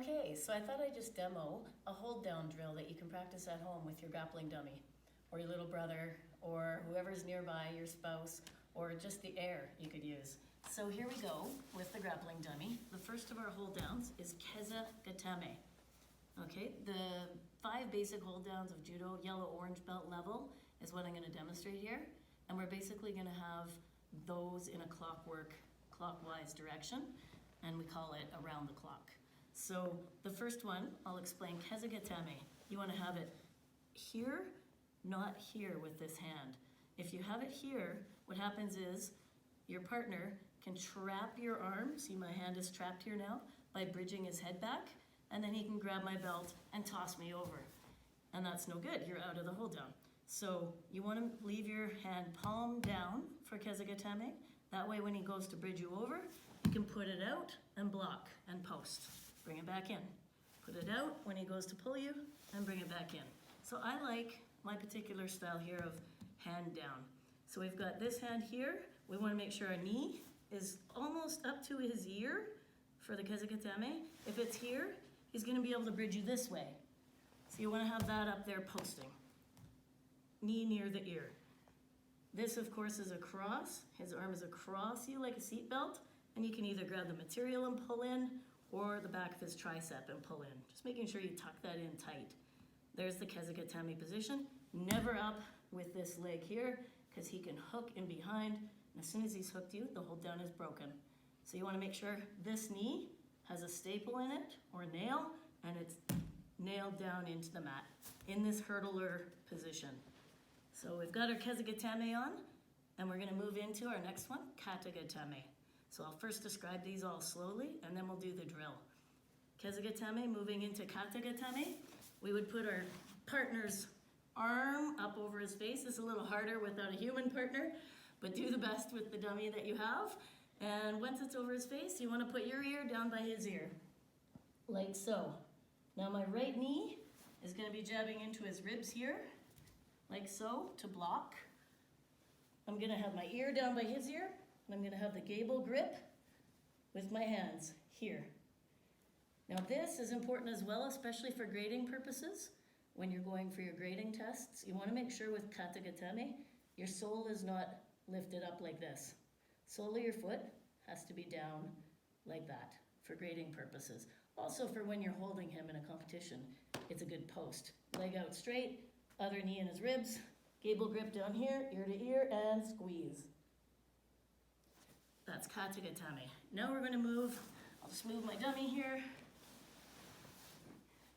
Okay, so I thought I'd just demo a hold down drill that you can practice at home with your grappling dummy or your little brother or whoever's nearby, your spouse, or just the air you could use. So here we go with the grappling dummy. The first of our hold downs is Kezzagatami. Okay, the 5 basic hold downs of Judo, yellow-orange belt level, is what I'm going to demonstrate here. And we're basically going to have those in a clockwise direction, and we call it around the clock. So the first one, I'll explain Kezzagatami. You want to have it here, not here with this hand. If you have it here, what happens is your partner can trap your arm, see my hand is trapped here now, by bridging his head back, and then he can grab my belt and toss me over. And that's no good, you're out of the hold down. So you want to leave your hand palm down for Kezzagatami. That way when he goes to bridge you over, you can put it out and block and post. Bring it back in. Put it out when he goes to pull you and bring it back in. So I like my particular style here of hand down. So we've got this hand here. We want to make sure our knee is almost up to his ear for the Kezzagatami. If it's here, he's going to be able to bridge you this way. So you want to have that up there posting. Knee near the ear. This, of course, is across. His arm is across you like a seat belt, and you can either grab the material and pull in, or the back of his tricep and pull in. Just making sure you tuck that in tight. There's the Kezzagatami position. Never up with this leg here, because he can hook in behind, and as soon as he's hooked you, the hold down is broken. So you want to make sure this knee has a staple in it, or a nail, and it's nailed down into the mat, in this hurdler position. So we've got our Kezzagatami on, and we're going to move into our next one, Katakatame. So I'll first describe these all slowly, and then we'll do the drill. Kezzagatami, moving into Katakatame, we would put our partner's arm up over his face. It's a little harder without a human partner, but do the best with the dummy that you have. And once it's over his face, you want to put your ear down by his ear, like so. Now my right knee is going to be jabbing into his ribs here, like so, to block. I'm going to have my ear down by his ear, and I'm going to have the gable grip with my hands here. Now this is important as well, especially for grading purposes. When you're going for your grading tests, you want to make sure with Katakatame, your sole is not lifted up like this. Sole of your foot has to be down like that for grading purposes. Also for when you're holding him in a competition, it's a good post. Leg out straight, other knee in his ribs, gable grip down here, ear to ear, and squeeze. That's Katakatame. Now we're going to move, I'll just move my dummy here,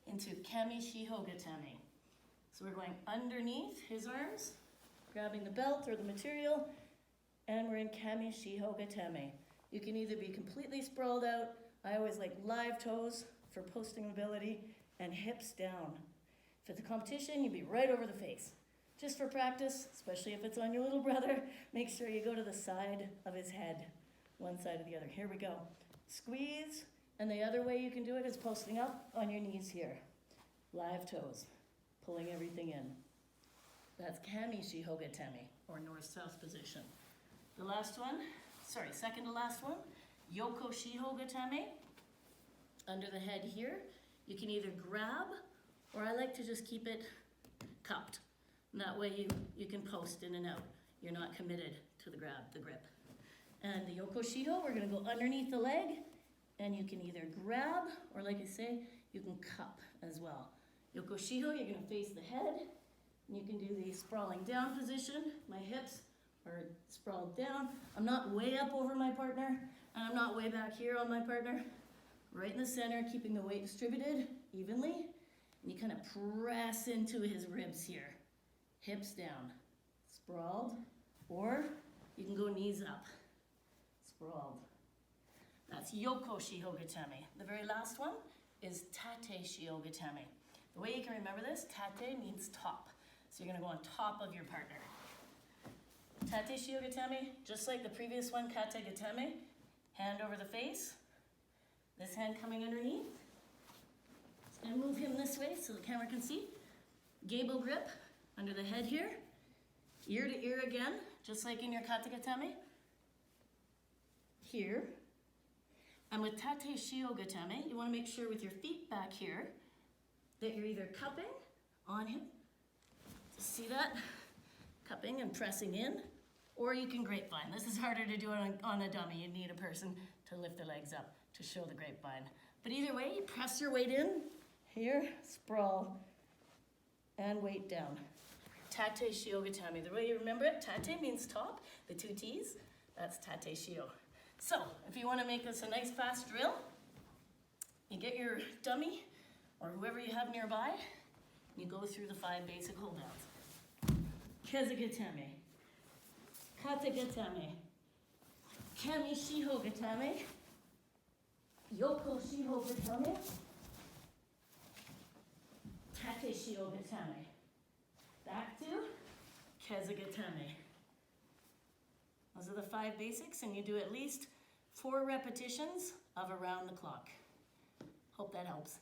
into Kamishihokatemi. So we're going underneath his arms, grabbing the belt or the material, and we're in Kamishihokatemi. You can either be completely sprawled out. I always like live toes for posting ability, and hips down. For the competition, you'd be right over the face. Just for practice, especially if it's on your little brother, make sure you go to the side of his head, one side or the other. Here we go. Squeeze, and the other way you can do it is posting up on your knees here. Live toes, pulling everything in. That's Kamishihokatemi, or north-south position. The last one, second to last one, Yokoshi Yogatami. Under the head here, you can either grab, or I like to just keep it cupped. And that way you can post in and out. You're not committed to the grip. And the Yokoshiho, we're gonna go underneath the leg, and you can either grab, or like I say, you can cup as well. Yokoshiho, you're gonna face the head, and you can do the sprawling down position. My hips are sprawled down. I'm not way up over my partner, and I'm not way back here on my partner. Right in the center, keeping the weight distributed evenly, and you kind of press into his ribs here. Hips down, sprawled, or you can go knees up, sprawled. That's Yokoshi Yogatami. The very last one is Tateshi Yogatami. The way you can remember this, tate means top. So you're gonna go on top of your partner. Tateshi Yogatami, just like the previous one, Katakatame, hand over the face, this hand coming underneath. Just gonna move him this way so the camera can see. Gable grip under the head here, ear to ear again, just like in your Katakatame. Here, And with Tateshi Yogatami, you want to make sure with your feet back here that you're either cupping on him, see that? Cupping and pressing in, or you can grapevine. This is harder to do on a dummy. You need a person to lift their legs up to show the grapevine. But either way, you press your weight in, here, sprawl, and weight down. Tateshi Yogatami. The way you remember it, tate means top, the two T's, that's Tateshi Yo. So, if you want to make this a nice fast drill, you get your dummy, or whoever you have nearby, you go through the 5 basic hold downs. Kezzagatami, Katakatame, Kamishihokatemi, Yokoshi Yogatami, Tateshi Yogatami. Back to Kezzagatami. Those are the 5 basics, and you do at least 4 repetitions of around the clock. Hope that helps.